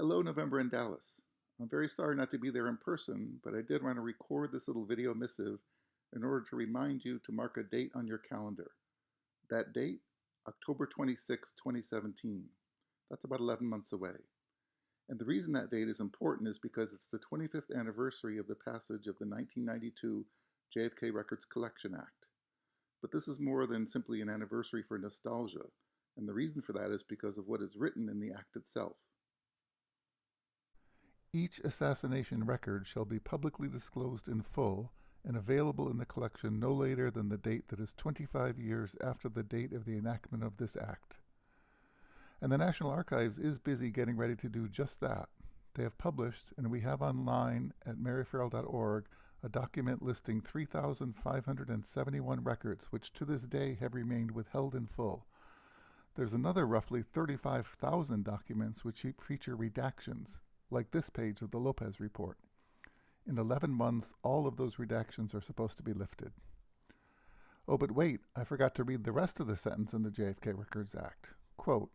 Hello, November in Dallas. I'm very sorry not to be there in person, but I did want to record this little video missive in order to remind you to mark a date on your calendar. That date, October 26, 2017. That's about 11 months away. And the reason that date is important is because it's the 25th anniversary of the passage of the 1992 JFK Records Collection Act. But this is more than simply an anniversary for nostalgia, and the reason for that is because of what is written in the act itself. Each assassination record shall be publicly disclosed in full and available in the collection no later than the date that is 25 years after the date of the enactment of this act. And the National Archives is busy getting ready to do just that. They have published, and we have online at maryfarrell.org, a document listing 3,571 records which to this day have remained withheld in full. There's another roughly 35,000 documents which feature redactions, like this page of the Lopez report. In 11 months, all of those redactions are supposed to be lifted. Oh, but wait, I forgot to read the rest of the sentence in the JFK Records Act. Quote,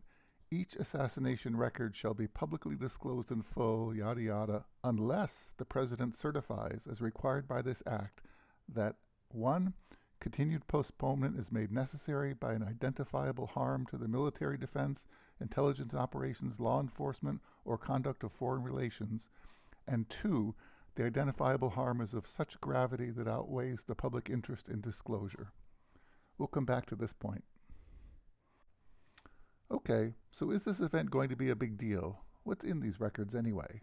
each assassination record shall be publicly disclosed in full, yada yada, unless the President certifies, as required by this act, that 1. Continued postponement is made necessary by an identifiable harm to the military defense, intelligence operations, law enforcement, or conduct of foreign relations, and 2, the identifiable harm is of such gravity that outweighs the public interest in disclosure. We'll come back to this point. Okay, so is this event going to be a big deal? What's in these records anyway?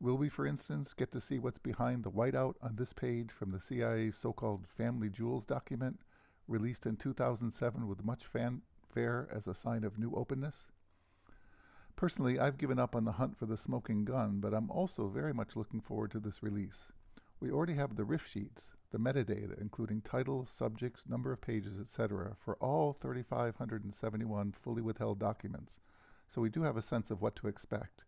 Will we, for instance, get to see what's behind the whiteout on this page from the CIA's so-called Family Jewels document, released in 2007 with much fanfare as a sign of new openness? Personally, I've given up on the hunt for the smoking gun, but I'm also very much looking forward to this release. We already have the riff sheets, the metadata, including titles, subjects, number of pages, etc., for all 3,571 fully withheld documents, so we do have a sense of what to expect.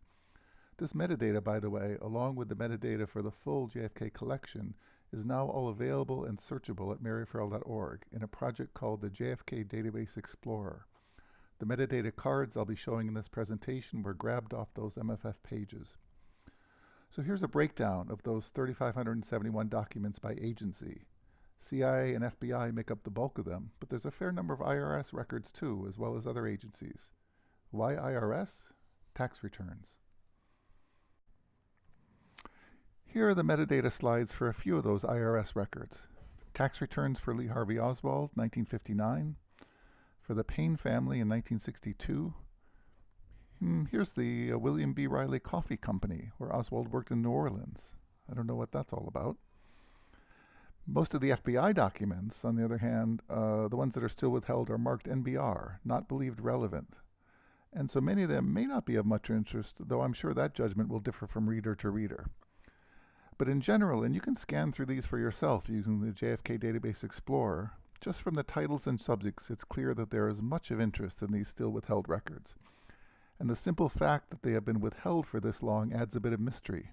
This metadata, by the way, along with the metadata for the full JFK collection, is now all available and searchable at maryfarrell.org in a project called the JFK Database Explorer. The metadata cards I'll be showing in this presentation were grabbed off those MFF pages. So here's a breakdown of those 3,571 documents by agency. CIA and FBI make up the bulk of them, but there's a fair number of IRS records too, as well as other agencies. Why IRS? Tax returns. Here are the metadata slides for a few of those IRS records. Tax returns for Lee Harvey Oswald, 1959. For the Payne family in 1962. Here's the William B. Riley Coffee Company, where Oswald worked in New Orleans. I don't know what that's all about. Most of the FBI documents, on the other hand, the ones that are still withheld, are marked NBR, not believed relevant. And so many of them may not be of much interest, though I'm sure that judgment will differ from reader to reader. But in general, and you can scan through these for yourself using the JFK Database Explorer, just from the titles and subjects, it's clear that there is much of interest in these still withheld records. And the simple fact that they have been withheld for this long adds a bit of mystery.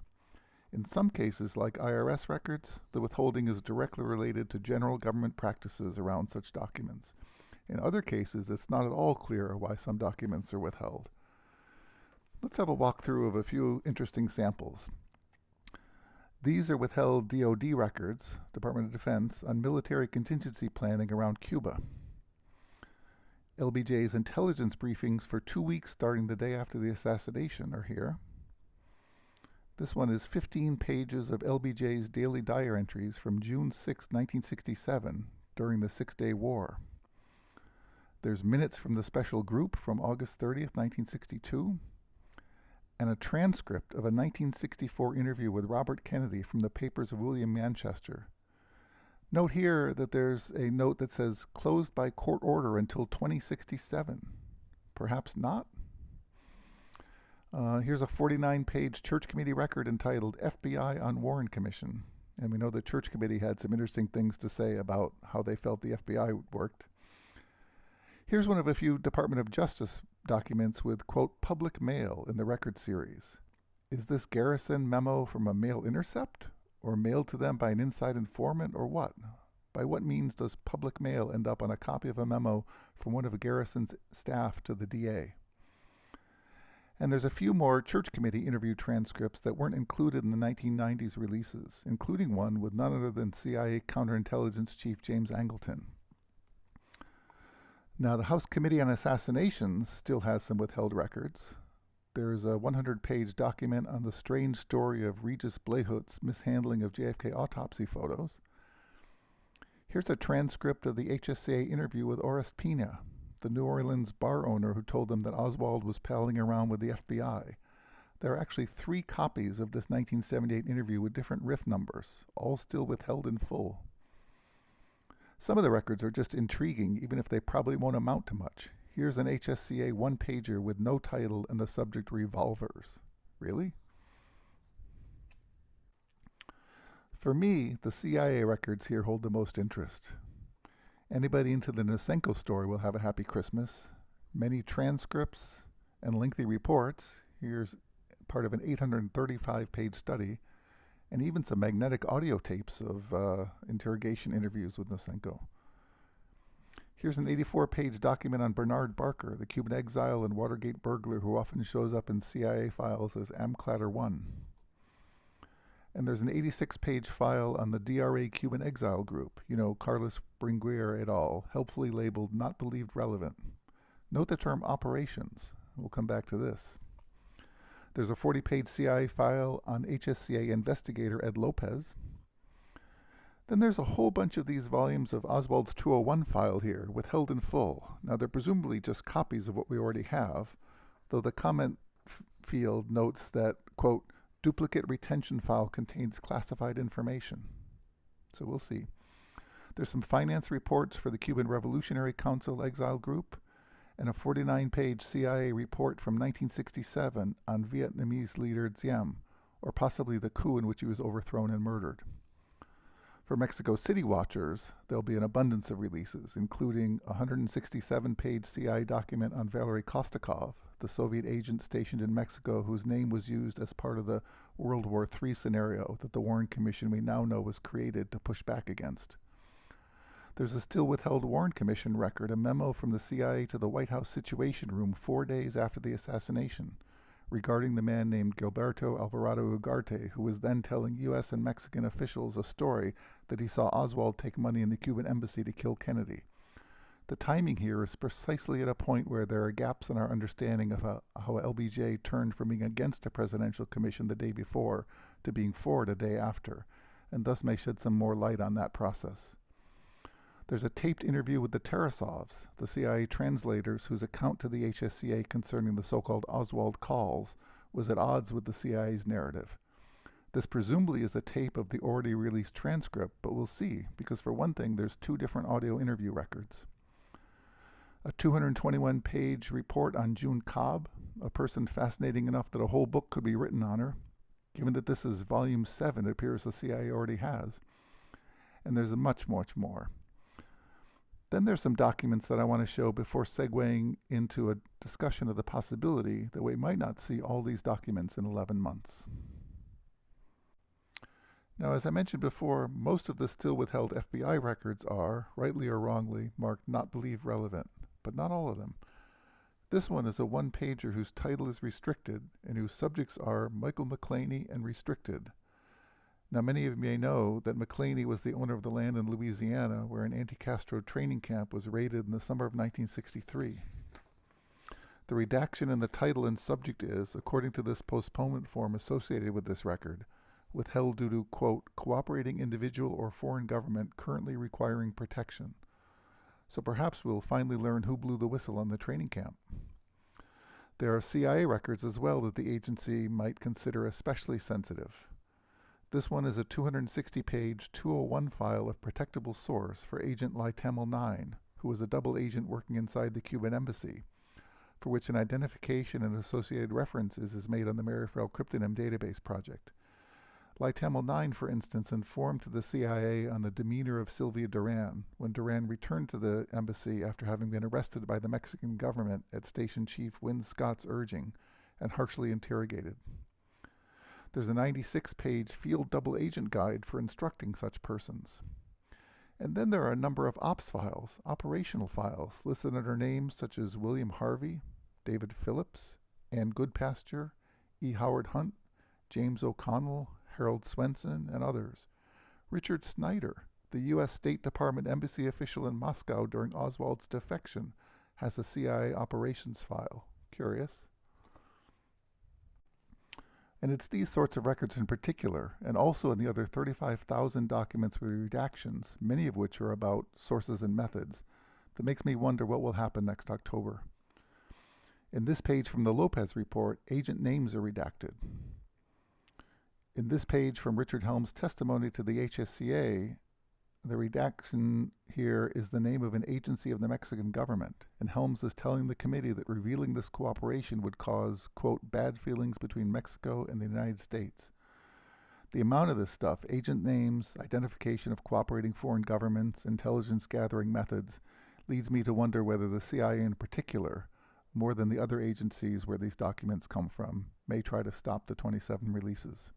In some cases, like IRS records, the withholding is directly related to general government practices around such documents. In other cases, it's not at all clear why some documents are withheld. Let's have a walkthrough of a few interesting samples. These are withheld DoD records, Department of Defense, on military contingency planning around Cuba. LBJ's intelligence briefings for 2 weeks starting the day after the assassination are here. This one is 15 pages of LBJ's daily diary entries from June 6, 1967, during the Six-Day War. There's minutes from the special group from August 30th, 1962. And a transcript of a 1964 interview with Robert Kennedy from the papers of William Manchester. Note here that there's a note that says, closed by court order until 2067. Perhaps not? Here's a 49-page Church Committee record entitled FBI on Warren Commission. And we know the Church Committee had some interesting things to say about how they felt the FBI worked. Here's one of a few Department of Justice documents with, quote, public mail in the record series. Is this Garrison memo from a mail intercept, or mailed to them by an inside informant, or what? By what means does public mail end up on a copy of a memo from one of Garrison's staff to the DA? And there's a few more church committee interview transcripts that weren't included in the 1990s releases, including one with none other than CIA counterintelligence chief James Angleton. Now, the House Committee on Assassinations still has some withheld records. There's a 100-page document on the strange story of Regis Blehut's mishandling of JFK autopsy photos. Here's a transcript of the HSCA interview with Orest Pina, the New Orleans bar owner who told them that Oswald was palling around with the FBI. There are actually 3 copies of this 1978 interview with different riff numbers, all still withheld in full. Some of the records are just intriguing, even if they probably won't amount to much. Here's an HSCA one-pager with no title and the subject revolvers. Really? For me, the CIA records here hold the most interest. Anybody into the Nosenko story will have a happy Christmas. Many transcripts and lengthy reports. Here's part of an 835-page study, and even some magnetic audio tapes of interrogation interviews with Nosenko. Here's an 84-page document on Bernard Barker, the Cuban exile and Watergate burglar who often shows up in CIA files as Amclatter 1. And there's an 86-page file on the DRA Cuban exile group, Carlos Bringuier et al., helpfully labeled Not Believed Relevant. Note the term operations. We'll come back to this. There's a 40-page CIA file on HSCA investigator Ed Lopez. Then there's a whole bunch of these volumes of Oswald's 201 file here, withheld in full. Now, they're presumably just copies of what we already have, though the comment field notes that, quote, duplicate retention file contains classified information. So we'll see. There's some finance reports for the Cuban Revolutionary Council Exile Group, and a 49-page CIA report from 1967 on Vietnamese leader Diem, or possibly the coup in which he was overthrown and murdered. For Mexico City watchers, there'll be an abundance of releases, including a 167-page CIA document on Valery Kostakov, the Soviet agent stationed in Mexico whose name was used as part of the World War III scenario that the Warren Commission we now know was created to push back against. There's a still withheld Warren Commission record, a memo from the CIA to the White House Situation Room 4 days after the assassination, regarding the man named Gilberto Alvarado Ugarte, who was then telling U.S. and Mexican officials a story that he saw Oswald take money in the Cuban embassy to kill Kennedy. The timing here is precisely at a point where there are gaps in our understanding of how LBJ turned from being against a presidential commission the day before to being for it a day after, and thus may shed some more light on that process. There's a taped interview with the Tarasovs, the CIA translators whose account to the HSCA concerning the so-called Oswald calls was at odds with the CIA's narrative. This presumably is a tape of the already released transcript, but we'll see, because for one thing, there's 2 different audio interview records. A 221-page report on June Cobb, a person fascinating enough that a whole book could be written on her. Given that this is volume 7, it appears the CIA already has. And there's much, much more. Then there's some documents that I want to show before segueing into a discussion of the possibility that we might not see all these documents in 11 months. Now, as I mentioned before, most of the still withheld FBI records are, rightly or wrongly, marked not believed relevant, but not all of them. This one is a one-pager whose title is restricted and whose subjects are Michael McClaney and restricted. Now, many of you may know that McClaney was the owner of the land in Louisiana where an anti-Castro training camp was raided in the summer of 1963. The redaction in the title and subject is, according to this postponement form associated with this record, withheld due to, quote, cooperating individual or foreign government currently requiring protection. So perhaps we'll finally learn who blew the whistle on the training camp. There are CIA records as well that the agency might consider especially sensitive. This one is a 260-page 201 file of protectable source for Agent Lytamel 9, who was a double agent working inside the Cuban embassy, for which an identification and associated references is made on the Merifrel Cryptonym database project. Lytamel 9, for instance, informed to the CIA on the demeanor of Sylvia Duran when Duran returned to the embassy after having been arrested by the Mexican government at Station Chief Wynne Scott's urging and harshly interrogated. There's a 96-page field double agent guide for instructing such persons. And then there are a number of ops files, operational files, listed under names such as William Harvey, David Phillips, Ann Goodpasture, E. Howard Hunt, James O'Connell, Harold Swenson, and others. Richard Snyder, the U.S. State Department embassy official in Moscow during Oswald's defection, has a CIA operations file. Curious. And it's these sorts of records in particular, and also in the other 35,000 documents with redactions, many of which are about sources and methods, that makes me wonder what will happen next October. In this page from the Lopez report, agent names are redacted. In this page from Richard Helms' testimony to the HSCA, the redaction here is the name of an agency of the Mexican government, and Helms is telling the committee that revealing this cooperation would cause, quote, bad feelings between Mexico and the United States. The amount of this stuff, agent names, identification of cooperating foreign governments, intelligence gathering methods, leads me to wonder whether the CIA in particular, more than the other agencies where these documents come from, may try to stop the 27 releases.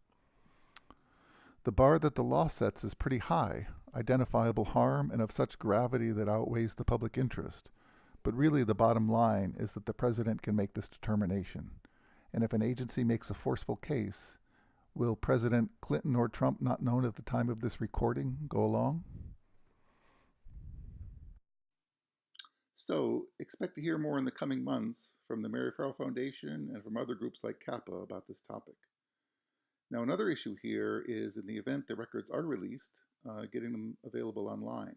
The bar that the law sets is pretty high, identifiable harm and of such gravity that outweighs the public interest. But really the bottom line is that the president can make this determination. And if an agency makes a forceful case, will President Clinton or Trump, not known at the time of this recording, go along? So expect to hear more in the coming months from the Mary Farrell Foundation and from other groups like Kappa about this topic. Now, another issue here is in the event the records are released, getting them available online.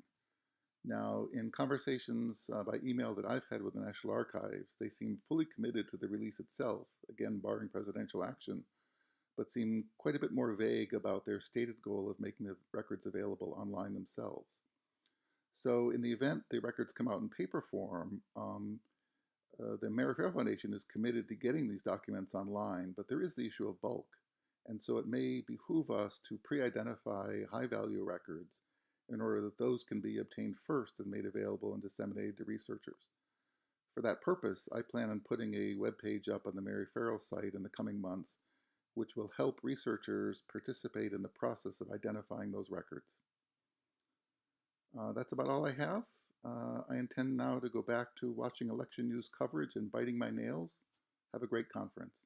Now, in conversations by email that I've had with the National Archives, they seem fully committed to the release itself, again, barring presidential action, but seem quite a bit more vague about their stated goal of making the records available online themselves. So in the event the records come out in paper form, the Mary Farrell Foundation is committed to getting these documents online, but there is the issue of bulk. And so it may behoove us to pre-identify high-value records in order that those can be obtained first and made available and disseminated to researchers. For that purpose, I plan on putting a web page up on the Mary Farrell site in the coming months, which will help researchers participate in the process of identifying those records. That's about all I have. I intend now to go back to watching election news coverage and biting my nails. Have a great conference.